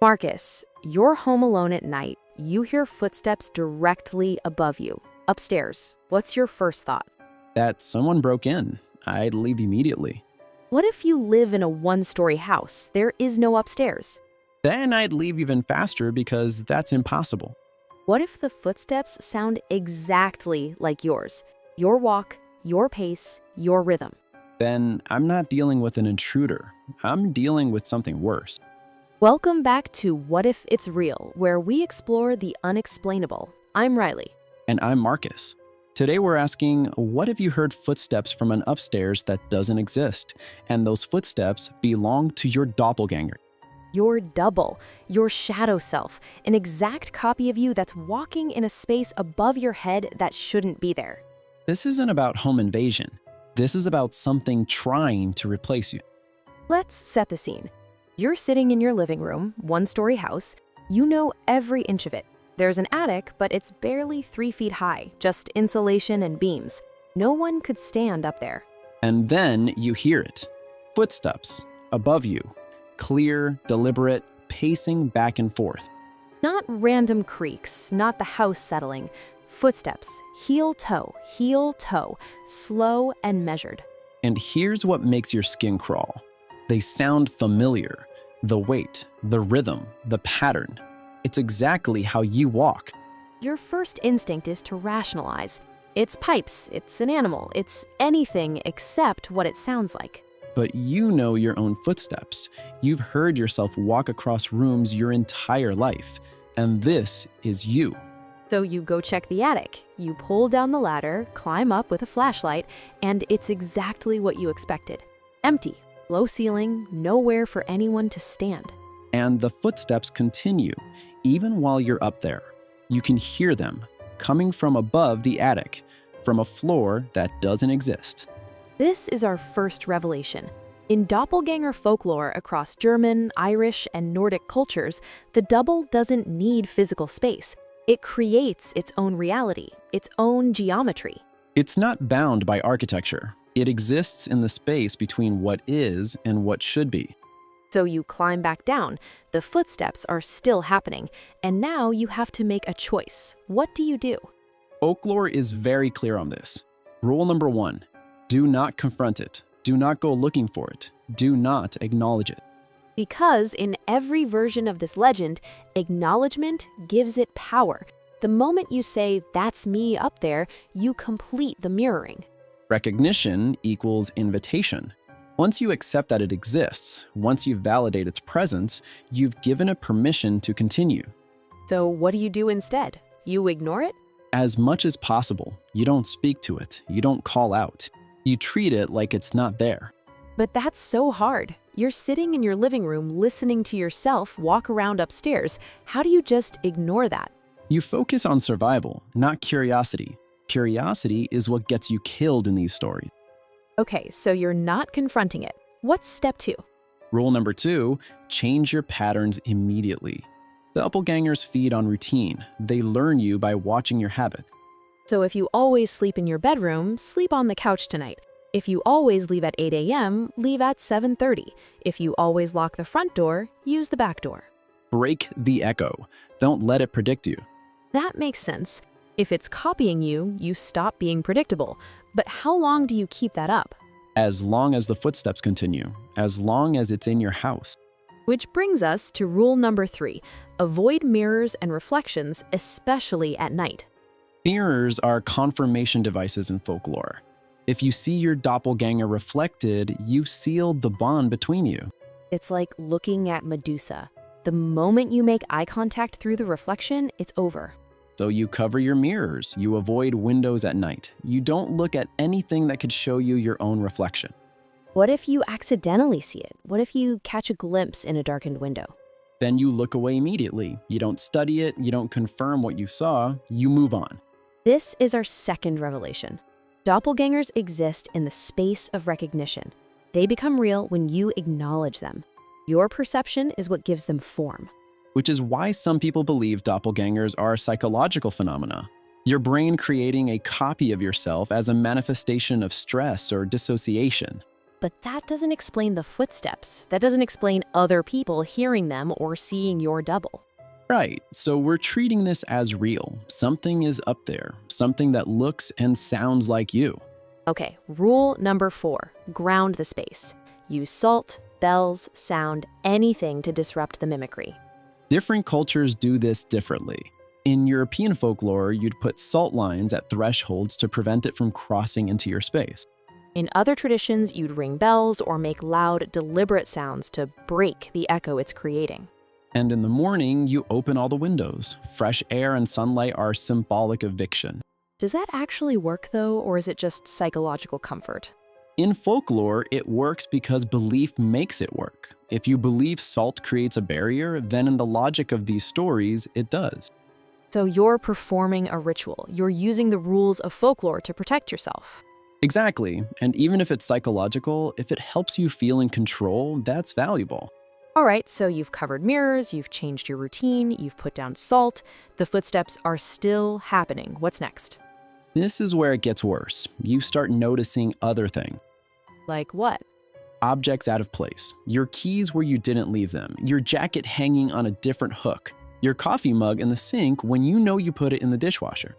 Marcus, you're home alone at night. You hear footsteps directly above you, upstairs. What's your first thought? That someone broke in. I'd leave immediately. What if you live in a one-story house? There is no upstairs. Then I'd leave even faster because that's impossible. What if the footsteps sound exactly like yours? Your walk, your pace, your rhythm. Then I'm not dealing with an intruder. I'm dealing with something worse. Welcome back to What If It's Real, where we explore the unexplainable. I'm Riley. And I'm Marcus. Today we're asking, what if you heard footsteps from an upstairs that doesn't exist, and those footsteps belong to your doppelganger? Your double, your shadow self, an exact copy of you that's walking in a space above your head that shouldn't be there. This isn't about home invasion. This is about something trying to replace you. Let's set the scene. You're sitting in your living room, one-story house. You know every inch of it. There's an attic, but it's barely 3 feet high, just insulation and beams. No one could stand up there. And then you hear it. Footsteps above you. Clear, deliberate, pacing back and forth. Not random creaks, not the house settling. Footsteps, heel toe, slow and measured. And here's what makes your skin crawl. They sound familiar. The weight, the rhythm, the pattern. It's exactly how you walk. Your first instinct is to rationalize. It's pipes, it's an animal, it's anything except what it sounds like. But you know your own footsteps. You've heard yourself walk across rooms your entire life. And this is you. So you go check the attic. You pull down the ladder, climb up with a flashlight, and it's exactly what you expected. Empty, low ceiling, nowhere for anyone to stand. And the footsteps continue, even while you're up there. You can hear them coming from above the attic, from a floor that doesn't exist. This is our first revelation. In doppelganger folklore across German, Irish, and Nordic cultures, the double doesn't need physical space. It creates its own reality, its own geometry. It's not bound by architecture. It exists in the space between what is and what should be. So you climb back down. The footsteps are still happening, and now you have to make a choice. What do you do? Folklore is very clear on this. Rule number 1, do not confront it. Do not go looking for it. Do not acknowledge it. Because in every version of this legend, acknowledgement gives it power. The moment you say, "That's me up there," you complete the mirroring. Recognition equals invitation. Once you accept that it exists, once you validate its presence, you've given it permission to continue. So what do you do instead? You ignore it? As much as possible, you don't speak to it. You don't call out. You treat it like it's not there. But that's so hard. You're sitting in your living room listening to yourself walk around upstairs. How do you just ignore that? You focus on survival, not curiosity. Curiosity is what gets you killed in these stories. Okay, so you're not confronting it. What's step 2? Rule number 2, change your patterns immediately. Doppelgangers feed on routine. They learn you by watching your habit. So if you always sleep in your bedroom, sleep on the couch tonight. If you always leave at 8 a.m., leave at 7:30. If you always lock the front door, use the back door. Break the echo. Don't let it predict you. That makes sense. If it's copying you, you stop being predictable. But how long do you keep that up? As long as the footsteps continue, as long as it's in your house. Which brings us to rule number 3. Avoid mirrors and reflections, especially at night. Mirrors are confirmation devices in folklore. If you see your doppelganger reflected, you've sealed the bond between you. It's like looking at Medusa. The moment you make eye contact through the reflection, it's over. So you cover your mirrors. You avoid windows at night. You don't look at anything that could show you your own reflection. What if you accidentally see it? What if you catch a glimpse in a darkened window? Then you look away immediately. You don't study it. You don't confirm what you saw. You move on. This is our second revelation. Doppelgangers exist in the space of recognition. They become real when you acknowledge them. Your perception is what gives them form. Which is why some people believe doppelgangers are psychological phenomena. Your brain creating a copy of yourself as a manifestation of stress or dissociation. But that doesn't explain the footsteps. That doesn't explain other people hearing them or seeing your double. Right, so we're treating this as real. Something is up there, something that looks and sounds like you. Okay, rule number 4, ground the space. Use salt, bells, sound, anything to disrupt the mimicry. Different cultures do this differently. In European folklore, you'd put salt lines at thresholds to prevent it from crossing into your space. In other traditions, you'd ring bells or make loud, deliberate sounds to break the echo it's creating. And in the morning, you open all the windows. Fresh air and sunlight are symbolic eviction. Does that actually work, though, or is it just psychological comfort? In folklore, it works because belief makes it work. If you believe salt creates a barrier, then in the logic of these stories, it does. So you're performing a ritual. You're using the rules of folklore to protect yourself. Exactly, and even if it's psychological, if it helps you feel in control, that's valuable. All right, so you've covered mirrors, you've changed your routine, you've put down salt. The footsteps are still happening. What's next? This is where it gets worse. You start noticing other things. Like what? Objects out of place, your keys where you didn't leave them, your jacket hanging on a different hook, your coffee mug in the sink when you know you put it in the dishwasher.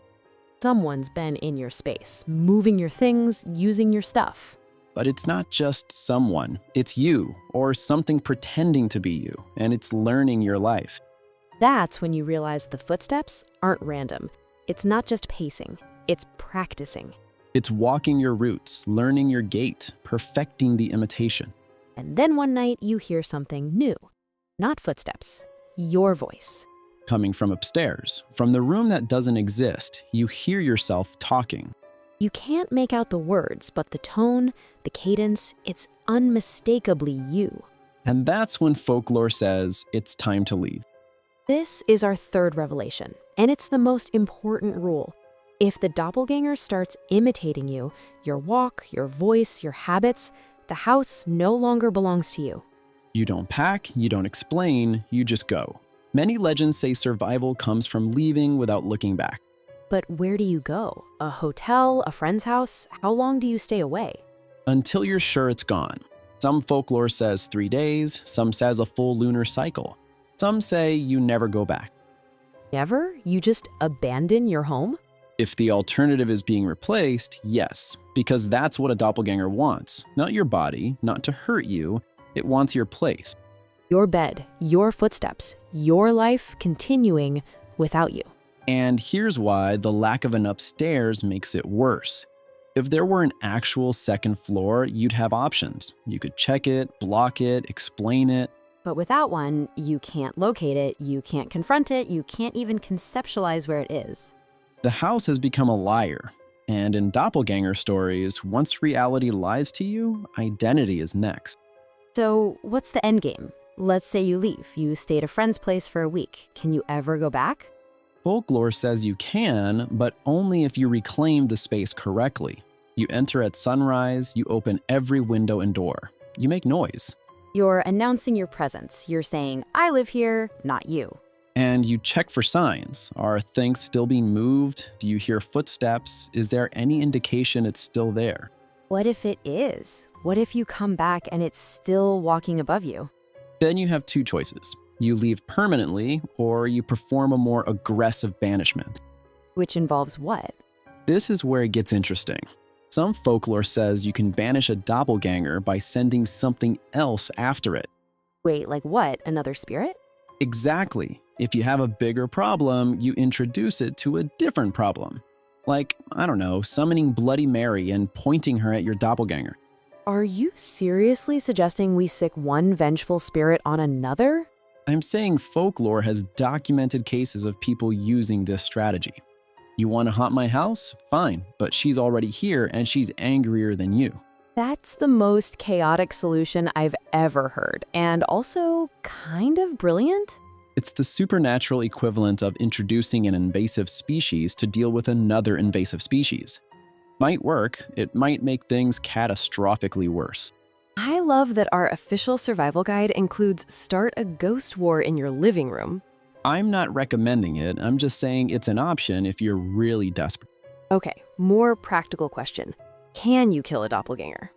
Someone's been in your space, moving your things, using your stuff. But it's not just someone, it's you, or something pretending to be you, and it's learning your life. That's when you realize the footsteps aren't random. It's not just pacing, it's practicing. It's walking your roots, learning your gait, perfecting the imitation. And then one night you hear something new. Not footsteps, your voice. Coming from upstairs, from the room that doesn't exist, you hear yourself talking. You can't make out the words, but the tone, the cadence, it's unmistakably you. And that's when folklore says it's time to leave. This is our third revelation, and it's the most important rule. If the doppelganger starts imitating you, your walk, your voice, your habits, the house no longer belongs to you. You don't pack, you don't explain, you just go. Many legends say survival comes from leaving without looking back. But where do you go? A hotel, a friend's house? How long do you stay away? Until you're sure it's gone. Some folklore says 3 days, some says a full lunar cycle. Some say you never go back. Never? You just abandon your home? If the alternative is being replaced, yes, because that's what a doppelganger wants. Not your body, not to hurt you, it wants your place. Your bed, your footsteps, your life continuing without you. And here's why the lack of an upstairs makes it worse. If there were an actual second floor, you'd have options. You could check it, block it, explain it. But without one, you can't locate it, you can't confront it, you can't even conceptualize where it is. The house has become a liar. And in doppelganger stories, once reality lies to you, identity is next. So what's the end game? Let's say you leave. You stay at a friend's place for a week. Can you ever go back? Folklore says you can, but only if you reclaim the space correctly. You enter at sunrise, you open every window and door. You make noise. You're announcing your presence. You're saying, I live here, not you. And you check for signs. Are things still being moved? Do you hear footsteps? Is there any indication it's still there? What if it is? What if you come back and it's still walking above you? Then you have 2 choices. You leave permanently, or you perform a more aggressive banishment. Which involves what? This is where it gets interesting. Some folklore says you can banish a doppelganger by sending something else after it. Wait, like what? Another spirit? Exactly. If you have a bigger problem, you introduce it to a different problem. Like, I don't know, summoning Bloody Mary and pointing her at your doppelganger. Are you seriously suggesting we sick one vengeful spirit on another? I'm saying folklore has documented cases of people using this strategy. You want to haunt my house? Fine, but she's already here and she's angrier than you. That's the most chaotic solution I've ever heard, and also kind of brilliant. It's the supernatural equivalent of introducing an invasive species to deal with another invasive species. Might work, it might make things catastrophically worse. I love that our official survival guide includes start a ghost war in your living room. I'm not recommending it, I'm just saying it's an option if you're really desperate. Okay, more practical question. Can you kill a doppelganger?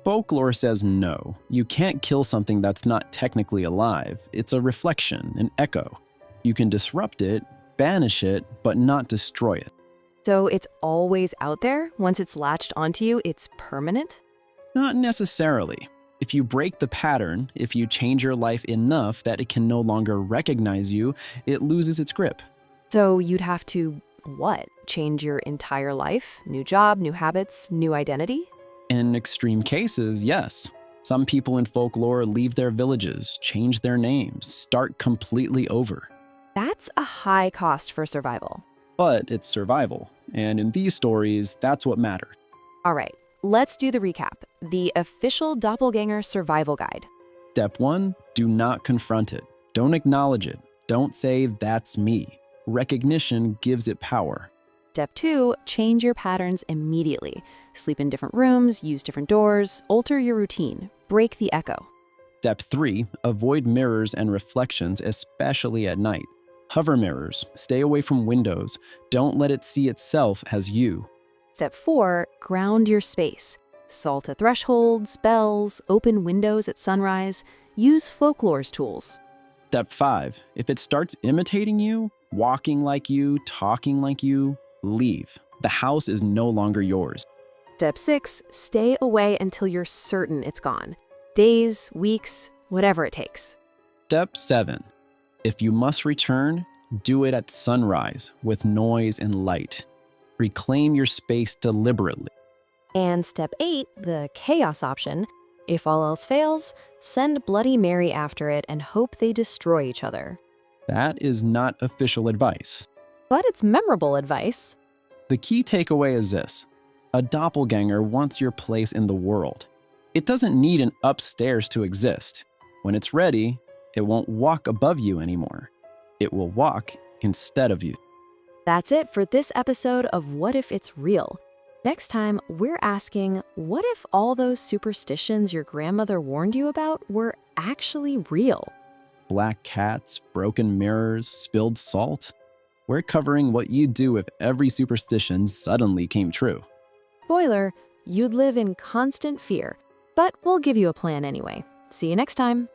Folklore says no, you can't kill something that's not technically alive. It's a reflection, an echo. You can disrupt it, banish it, but not destroy it. So it's always out there? Once it's latched onto you, it's permanent? Not necessarily. If you break the pattern, if you change your life enough that it can no longer recognize you, it loses its grip. So you'd have to, what? Change your entire life? New job, new habits, new identity? In extreme cases, yes. Some people in folklore leave their villages, change their names, start completely over. That's a high cost for survival. But it's survival, and in these stories, that's what matters. All right, let's do the recap. The official Doppelganger survival guide. Step 1, do not confront it. Don't acknowledge it. Don't say, that's me. Recognition gives it power. Step 2, change your patterns immediately. Sleep in different rooms, use different doors, alter your routine, break the echo. Step 3, avoid mirrors and reflections, especially at night. Hover mirrors, stay away from windows. Don't let it see itself as you. Step 4, ground your space. Salt at thresholds, bells, open windows at sunrise. Use folklore's tools. Step 5, if it starts imitating you, walking like you, talking like you, leave. The house is no longer yours. Step 6, stay away until you're certain it's gone. Days, weeks, whatever it takes. Step 7, if you must return, do it at sunrise with noise and light. Reclaim your space deliberately. And step 8, the chaos option. If all else fails, send Bloody Mary after it and hope they destroy each other. That is not official advice. But it's memorable advice. The key takeaway is this. A doppelganger wants your place in the world. It doesn't need an upstairs to exist. When it's ready, it won't walk above you anymore. It will walk instead of you. That's it for this episode of What If It's Real? Next time, we're asking, what if all those superstitions your grandmother warned you about were actually real? Black cats, broken mirrors, spilled salt. We're covering what you'd do if every superstition suddenly came true. Spoiler, you'd live in constant fear, but we'll give you a plan anyway. See you next time.